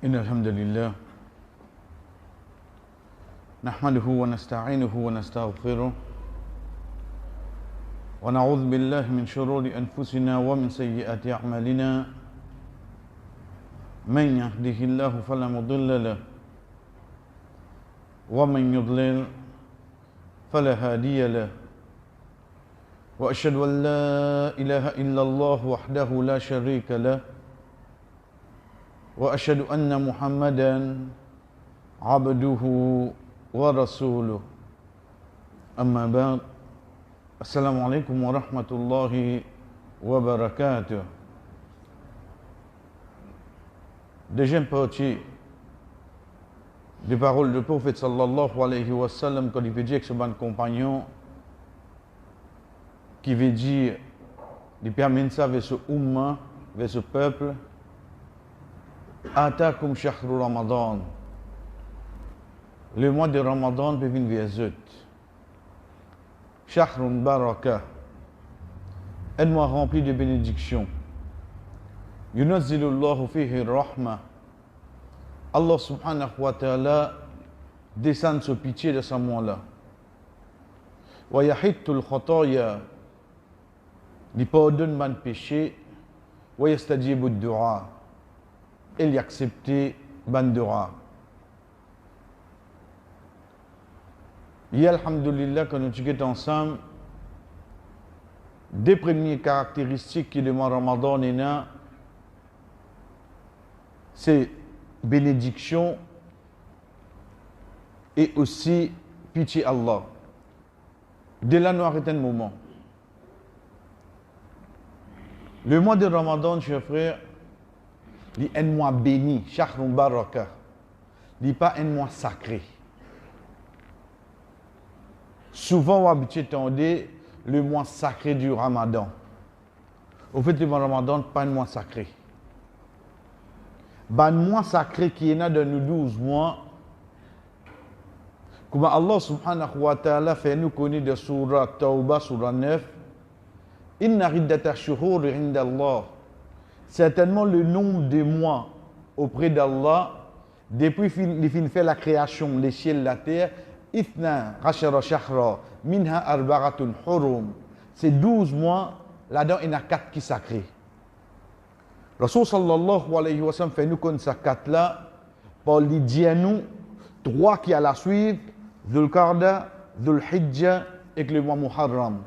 إن الحمد لله نحمده ونستعينه ونستغفره ونعوذ بالله من شرور أنفسنا ومن سيئات أعمالنا من يهده الله فلا مضل له ومن يضلل فلا هادي له وأشهد أن لا إله إلا الله وحده لا شريك له وأشهد أن محمدا عبده ورسوله أما بعد السلام عليكم ورحمة الله وبركاته. Deuxième partie des paroles du prophète sallallahu alayhi wa sallam quand il veut dire que ce bon compagnon qui veut dire il permet ça vers ce umma, vers ce peuple. Atakum shahru Ramadan. Le mois de Ramadan peut venir vers eux. Shahrun baraka. Un mois rempli de bénédictions. Yunazzilullahu fihi rahma. Allah subhanahu wa ta'ala descend sur pitié de ce mois-là. Wa yahittul khataya. Il pardonne mon péché. Wa yastajibu ad-du'a. Il accepte ban dua. Et alhamdulillah, quand nous sommes ensemble, des premières caractéristiques qui demandent Ramadan, c'est bénédiction et aussi pitié Allah. De là, nous arrêtons un moment. Le mois de Ramadan, chers frères, il est un mois béni, Shahrun baraka. Il n'est pas un mois sacré. Souvent, on a habitué le mois sacré du Ramadan. Au fait, le mois Ramadan n'est pas un mois sacré. Un mois sacré qui est là dans nous 12 mois, comme Allah subhanahu wa ta'ala fait nous connaître de Surah Tawbah, Surah 9, Inna riddata shuhur inda Allah. Certainement le nombre de mois auprès d'Allah, depuis qu'il fait la création, les ciels, la terre, Ithna Rashara Shahra, Minha Arbaratun Hurum. C'est 12 mois, là-dedans il y en a 4 qui sont sacrés. Rasul sallallahu alayhi wa sallam fait nous connaître ces 4-là, par les dire nous, 3 qui à la suivre, Dhul Qarda, Dhul Hijjah et le mois Muharram.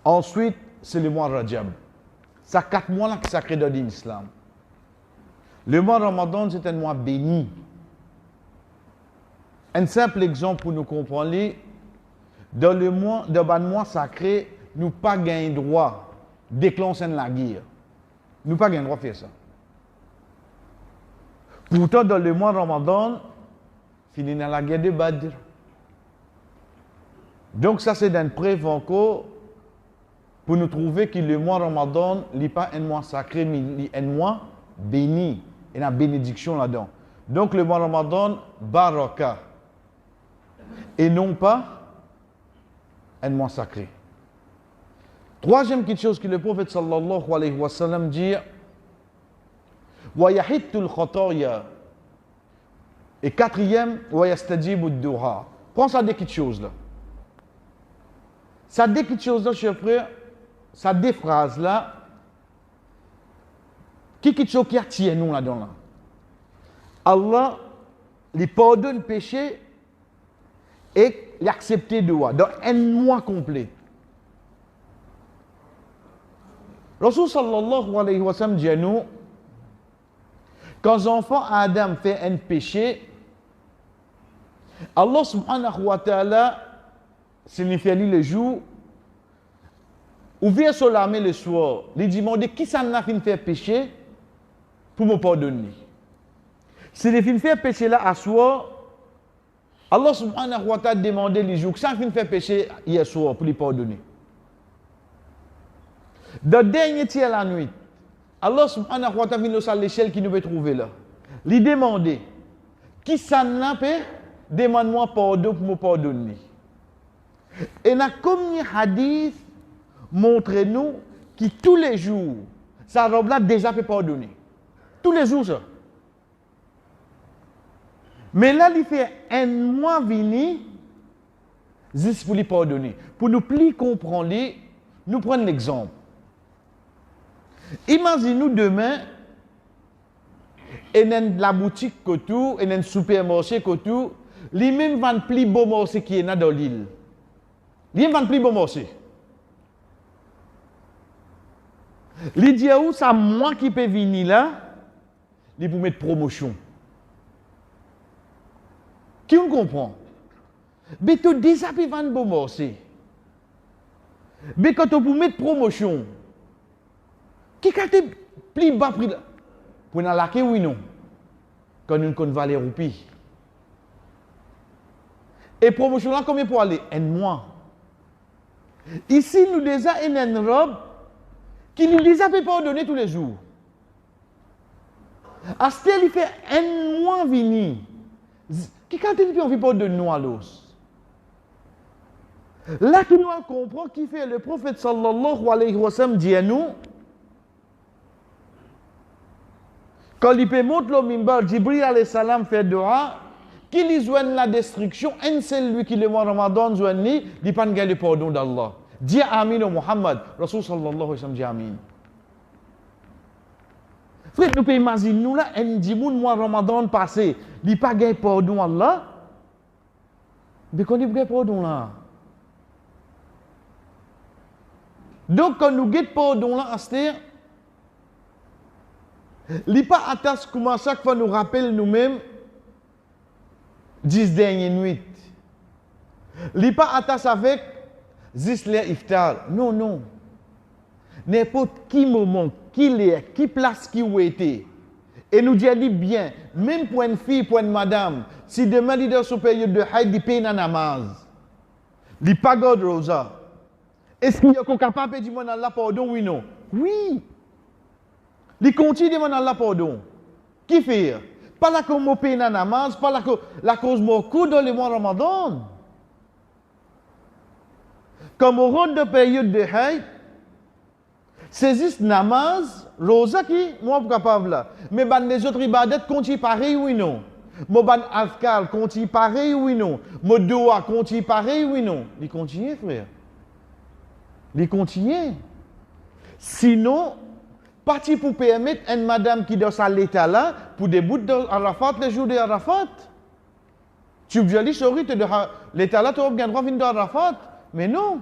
Ensuite, c'est le mois Rajab. Ça 4 mois là qui sont sacrés dans l'islam. Le mois Ramadan, c'est un mois béni. Un simple exemple pour nous comprendre, dans le mois sacré, nous pas gain droit de déclencher la guerre. Nous pas gain droit de faire ça. Pourtant, dans le mois Ramadan, fini dans la guerre de Badr. Donc ça, c'est une preuve encore pour nous trouver que le mois Ramadan n'est pas un mois sacré, mais un mois béni. Il y a une bénédiction là-dedans. Donc le mois Ramadan, baraka. Et non pas un mois sacré. Troisième quelque chose que le prophète sallallahu alayhi wa sallam dit, wa yahittul khataya. Et quatrième, wa yastajibu ad-du'a. Prends ça des petites choses là. Ça des petites choses là, chers frères. Ça des phrases là, qui chose qui attire nous là-dedans là. Allah, il pardonne péché et il accepte doigt dans un mois complet. Rasul sallallahu alayhi wa sallam dit à nous, quand l'enfant Adam fait un péché, Allah subhanahu wa ta'ala signifie le jour, ou vient sur l'armée le soir, il demande qui ça n'a fait faire péché pour me pardonner. Si les filles fait péché là à soir, Allah subhanahu wa ta'ala demande les jours que ça fait faire péché hier soir pour lui pardonner. Dans le dernier tiers de la nuit, Allah subhanahu wa ta'ala vient à l'échelle qui nous veut trouver là. Il demande qui ça n'a fait demande-moi pardon pour me pardonner. Et dans combien hadith montrez-nous que tous les jours, sa robe-là déjà fait pardonner. Tous les jours, ça. Mais là, il fait un mois venir, juste pour lui pardonner. Pour nous plus comprendre, nous prenons l'exemple. Imaginez-nous demain, et dans la boutique que tout, et dans le supermarché que tout, les mêmes vendent plus beau marché qui est dans l'île. Les mêmes vendent plus beau marché. Les dit où ça moi qui peux venir là, ils pour mettre promotion. Qui on comprend? Mais tu déjà pu vendre beau marché. Mais quand tu pour mettre promotion, qui a été plus bas prix là? Pour nous laquer oui non. Quand nous connaissons valeur roupie. Et promotion là combien pour aller? Un mois. Ici nous déjà une robe qui nous déjà peut pardonner tous les jours. Astel il fait un mois venir. Qui quand il peut envie de nous à l'os. Là que nous comprenons qui fait le prophète sallallahu alayhi wa sallam dit à nous. Quand il peut monter le mimbar, Jibril alayhi salam fait dua, qui lui joigne la destruction, un seul lui qui le mois Ramadan joigne, il n'y a pas de pardon d'Allah. Dis Amin au Muhammad, Rasul sallallahu alayhi wa sallam dit Amin. Frère, nous pouvons imaginer, nous là, un dimoun mois Ramadan passé, il n'y a pas de pardon Allah. Mais quand il y a pardon là. Donc quand nous avons pardon là, c'est-à-dire, il n'est pas attaché comme chaque fois nous rappelle nous-mêmes 10 dernières nuits. Il n'est pas attaché avec 10 les iftar. Non, non. N'importe qui moment, qui lieu, qui place qui ou était. Et nous disons bien, même pour une fille, pour une madame, si demain il est dans cette période de haïd, il paye dans la namaz. Il n'est pas garde rosa. Est-ce qu'il y a capable de dire Allah pardon, oui non? Oui. Il continue de demander Allah pardon. Qui fait? Pas la cause de payer dans la namaz, pas la cause de beaucoup dans le mois Ramadan. Comme au rôle de période de haïd, c'est juste namaz, rosa qui, moi, je suis capable là. Mais les autres ibadettes continuent pareil, oui non. Mon ban afkar continue pareil, oui non. Mon doa continue pareil, oui non. Il continue, frère. Il continue. Sinon, parti pour permettre à une madame qui est dans l'état là, pour débuter dans Arafat, les jours de Arafat. Tu veux dire, sorry, l'état là, tu as bien droit de venir dans Arafat. Mais non.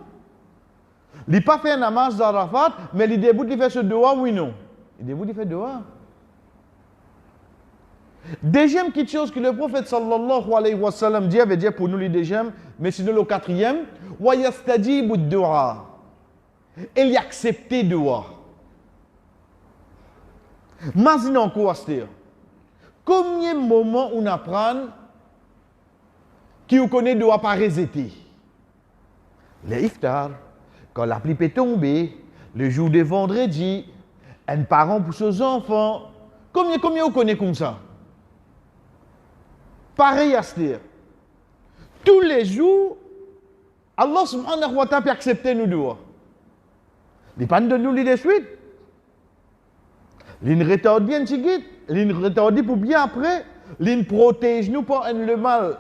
Il n'a pas fait un namaz d'Arafat, mais il débute, il fait ce doigt, oui, non. Il débute, il fait doigt. Deuxième petite chose que le prophète sallallahu alayhi wa sallam dit, avait dit pour nous les deuxièmes, mais sinon le quatrième, wa yastajibu ad-du'a. Il y a accepté doigt. Maintenant, quoi c'est? Combien de moments on apprend qui vous connaît doit pas résister? Les iftar, quand la pluie est tombée, le jour de vendredi, un parent pour ses enfants. Combien vous connaissez comme ça? Pareil à ce dire. Tous les jours, Allah subhanahu wa ta'ala peut accepter nos doigts. Il ne de nous de suite. Il nous retarde bien, il nous retarde pour bien après. Il protège nous par le mal.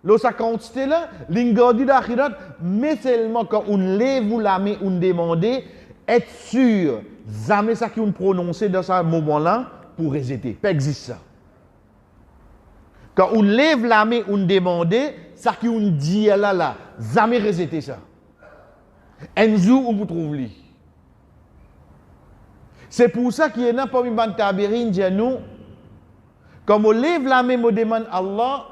Lorsqu'on quantité là, il garde l'akhirat, mais seulement quand on lève la main, on demande, être sûr, jamais ça qu'on prononce dans ce moment-là pour résister. Pas existe ça. Quand on lève la main, on demande, ça qu'on dit là, jamais résister ça. Un jour, on vous trouve lui. C'est pour ça qu'il y a parmi les tabirin, dit nous, quand on lève la main, on demande Allah,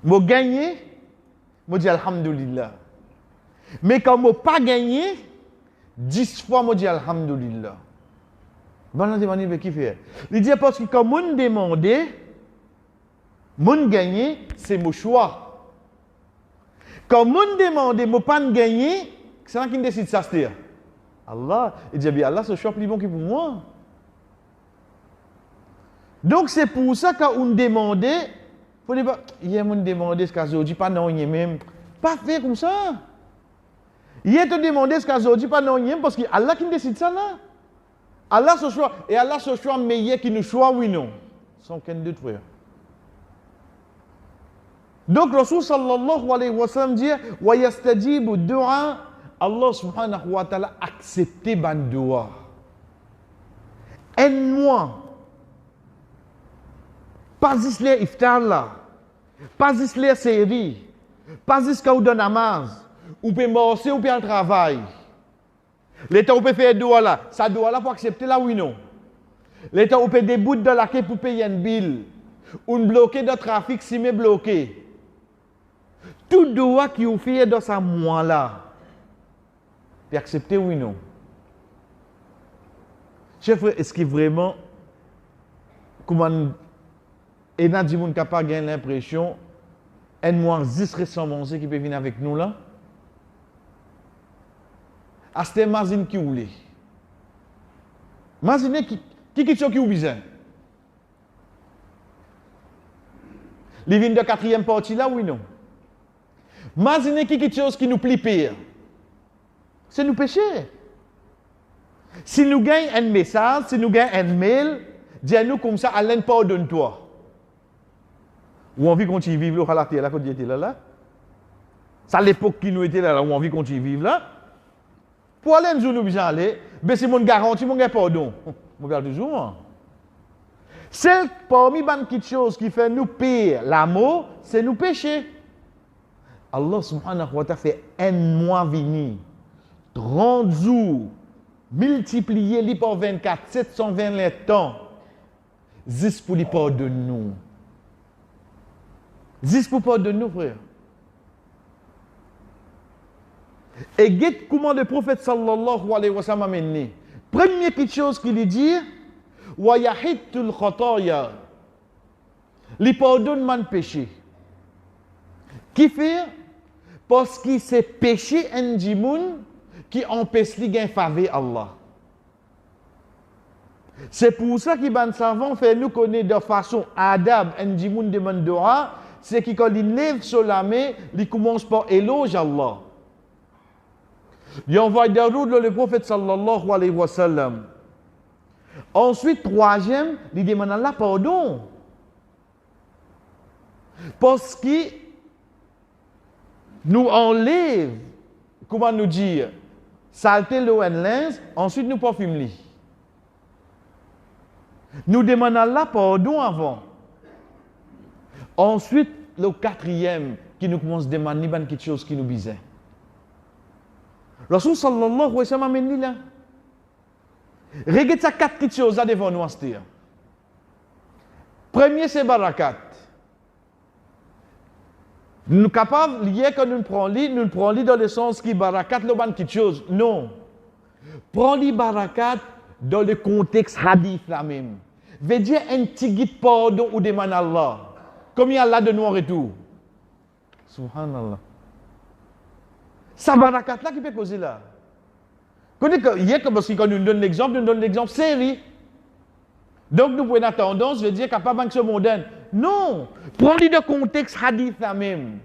je gagne, je dis Alhamdulillah. Mais quand je n'ai pas gagné, 10 fois, je dis Alhamdulillah. Bon, demande qui fait. Il dit parce que quand je demande, je gagne, c'est mon choix. Quand je demande, je n'ai pas gagné, c'est là qui décide ça. Allah, il dit Allah, ce choix plus bon que pour moi. Donc c'est pour ça qu'on demande, il faut dire, il y a mon demandé ce qu'on dit, pas non, il y a même. Pas fait comme ça. Il y a te demandé ce qu'on dit, pas non, il y a parce que Allah qui décide ça là. Allah ce choix, et Allah ce choix meilleur qui nous choisit, oui non. Sans aucun doute, frère. Donc, Rasul sallallahu alayhi wa sallam dit wa yastajibu du'a, Allah subhanahu wa ta'ala accepté ban dua. Aide-moi. Pas isler iftar là. Pas isler série. Pas isler ou donne namaz. Ou peut marcher ou peut en travail. L'État ou peut faire dua là. Ça doit là pour accepter là oui non. L'État ou peut débouter dans la quai pour payer une bill. Ou bloquer de trafic si mais bloqué. Tout doigt qui vous fait dans sa mois là, puis accepter oui non. Chef, est-ce que vraiment, comment, et n'a dit mon capable gagner l'impression, un mois 10 récemment qui peut venir avec nous là? À cette imagine qui voulait. Imaginez qui vous besoin. Les vignes de quatrième partie là, oui non. Imaginez quelque chose qui nous plie pire. C'est nous pécher. Si nous gagnons un message, si nous gagnons un mail, dis-nous comme ça, Alain, pardonne-toi. Ou envie qu'on y vive là, là, quand il était là. C'est à l'époque qui nous était là, où envie qu'on y vive là. Pour aller nous besoin aller, ben c'est mon garantie, mon gars pardon. Je regarde toujours. C'est parmi les petites choses qui fait nous pire l'amour, c'est nous pécher. Allah subhanahu wa ta'ala fait un mois vini, 30 jours, multiplié li par 24, 720 temps, 10 pour les pardonner nous. 10 pour pardonner nous, frère. Et guette comment le prophète sallallahu alayhi wa sallam a mené. Première petite chose qu'il lui dit, wa yahittul khataya. Li pardonne man péché. Qui fait? Parce que c'est péché un djimoun qui empêche li gain faveur Allah. C'est pour ça que les savants fait nous connaître de façon adab un djimoun demande dua, c'est que quand il lève sur la main, il commence par éloge Allah. Il envoie des routes le prophète sallallahu alayhi wa sallam. Ensuite, troisième, il demande Allah pardon. Parce que nous enlève, comment nous dire, saleté l'eau et linge, ensuite nous parfumons. Nous demandons Allah pardon avant. Ensuite, le quatrième qui nous commence à demander quelque chose qui nous bise. Rasul sallallahu alayhi wa sallam a dit là. Regarde ça quatre petites choses là devant nous. Premier, c'est barakat. Nous sommes capables, lié que nous prenons dans le sens qui barakat, le ban quelque chose. Non. Prends-les barakat dans le contexte hadith là même. Veut dire un petit guide pardon ou demande Allah. Comme il y a Allah de nous en retour. Subhanallah. Ça barakat là qui peut causer là. Parce que quand nous donne l'exemple série. Donc nous prenons tendance, veut dire capable de se mondaine. Non, prends-les de contexte hadith là même.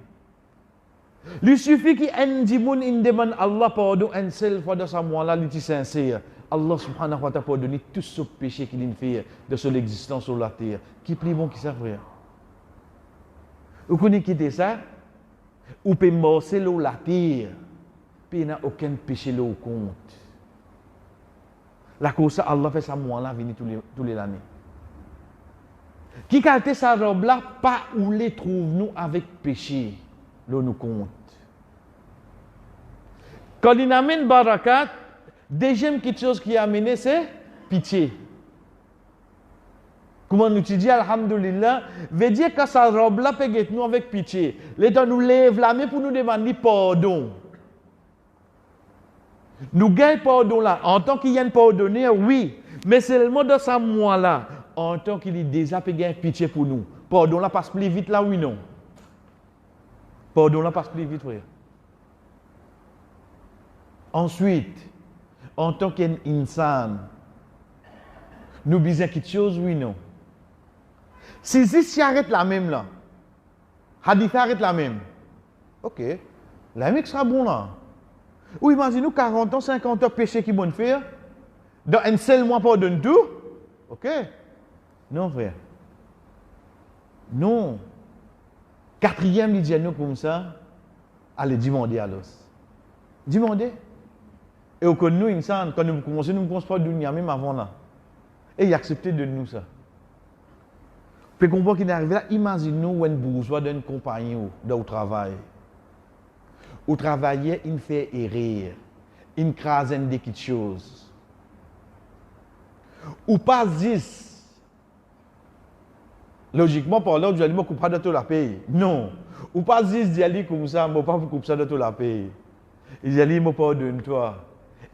Il suffit qu'un dimoun in demande Allah pardon un seul fois dans sa mois là, il est sincère. Allah subhanahu wa ta'ala pardonne tout ce péché qu'il a fait de son existence sur la terre. Qui plie bon qui ça frère. Vous connaissez qui ça? Ou peut morcer l'eau la terre. Puis il n'y a aucun péché l'eau compte. La cause ça Allah fait ça mois là venir tous les années. Qui qualité sa robe là, pas où les trouve-nous avec péché, l'on nous compte. Quand il amène barakat, deuxième quelque chose qui a amené, c'est pitié. Comment nous dit, alhamdulillah, veut dire que sa robe là peut être nous avec pitié. L'État nous lève la main pour nous demander pardon. Nous gagnons pardon là. En tant qu'il y a un pardonné, oui. Mais seulement dans ce mois-là, en tant qu'il est déjà gagné pitié pour nous. Pardon là passe plus vite là, oui, non. Pardon là passe plus vite, frère. Ensuite, en tant qu'un insan, nous besoin quelque chose, oui, non. Si arrête la même là, hadith arrête la même. Ok, la mec sera bon là. Ou imaginez-nous 40 ans, 50 ans péché qui vont faire. Dans un seul mois, pardonne tout. Ok. Non, frère. Non. Quatrième, il dit à nous comme ça, allez, demander à l'os. Demander. Et au nous, insan, quand nous commençons, nous ne pensons pas de nous même avant là. Et il acceptait de nous ça. Puis comprendre qu'il est arrivé là, imaginez-nous un bourgeois d'une compagnie au travail. Au travail, il fait errer, il crase des petites choses. Ou pas 10. Logiquement, par là, je vais dire, je ne pas de tout la paye. Non. Ou pas 10, je dis comme ça, je ne pas couper ça de tout la paye. Il dit, je ne pas de toi.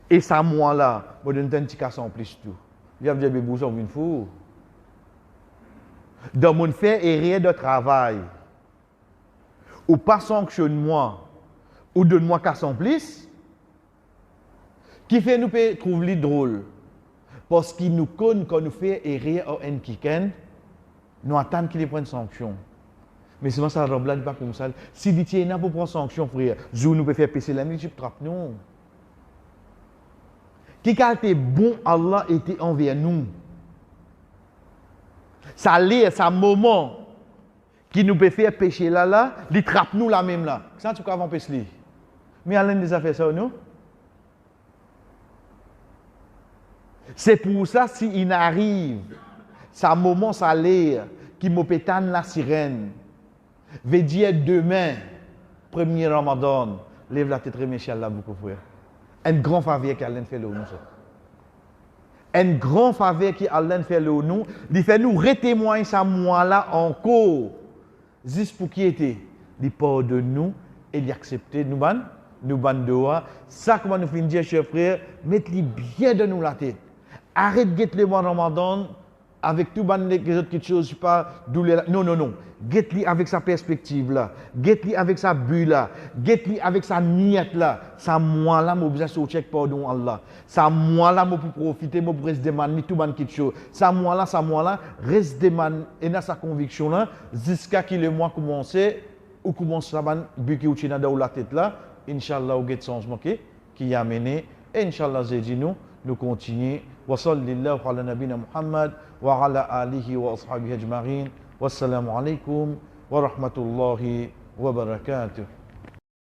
Et ça, moi là, je donne un petit casse en plus tout. Je vais dire, bourgeois, une fois. Dans mon fait errer de travail, ou pas sanctionne-moi, ou donne-moi casse en plus, qui fait nous trouver drôle. Parce qu'il nous connaît quand nous fait errer un week-end, nous attendons qu'il prenne sanction. Mais c'est ça, la blague pas comme ça. Si dit tiens, n'a pas prendre sanction, frère, jour nous peut faire passer la nuit, je trappe non. Qui a été bon, Allah était envers nous. Ça l'est, c'est un moment qui nous peut faire pécher là, il trappe nous la même là. C'est en tout cas avant pécher. Mais Allah nous a fait ça, non? C'est pour ça, s'il arrive, c'est un moment, ça l'est, qui me pétane la sirène. Veut dire demain, premier Ramadan, lève la tête, remercie Allah beaucoup, frère. Un grand faveur qu'Allah fait le nous. Un grand faveur qu'Allah fait le nous, il fait nous retémoigner ça moi là encore. Juste pour qui était, il pardonne nous et il accepte nous ban doa. Ça comment nous finir chers frères, mettez-le bien dans nous la tête. Arrête de le mois Ramadan avec tout les autres choses, pas douleur. Non. Get-li avec sa perspective là. Get-li avec sa bulle là. Get-li avec sa niette là. Ça moi là, moi besoin de check pardon Allah. Ça moi là, moi pour profiter, moi pour rester demander tout ban quelque chose. Ça moi là, reste demander et dans sa conviction là, jusqu'à qu'il le mois commencer ou commence la ban buki ou china dans la tête là. Inshallah, au get changement qui a mené. Et Inshallah, j'ai dit nous continuons. وصلى الله على نبينا محمد وعلى آله وأصحابه أجمعين والسلام عليكم ورحمة الله وبركاته.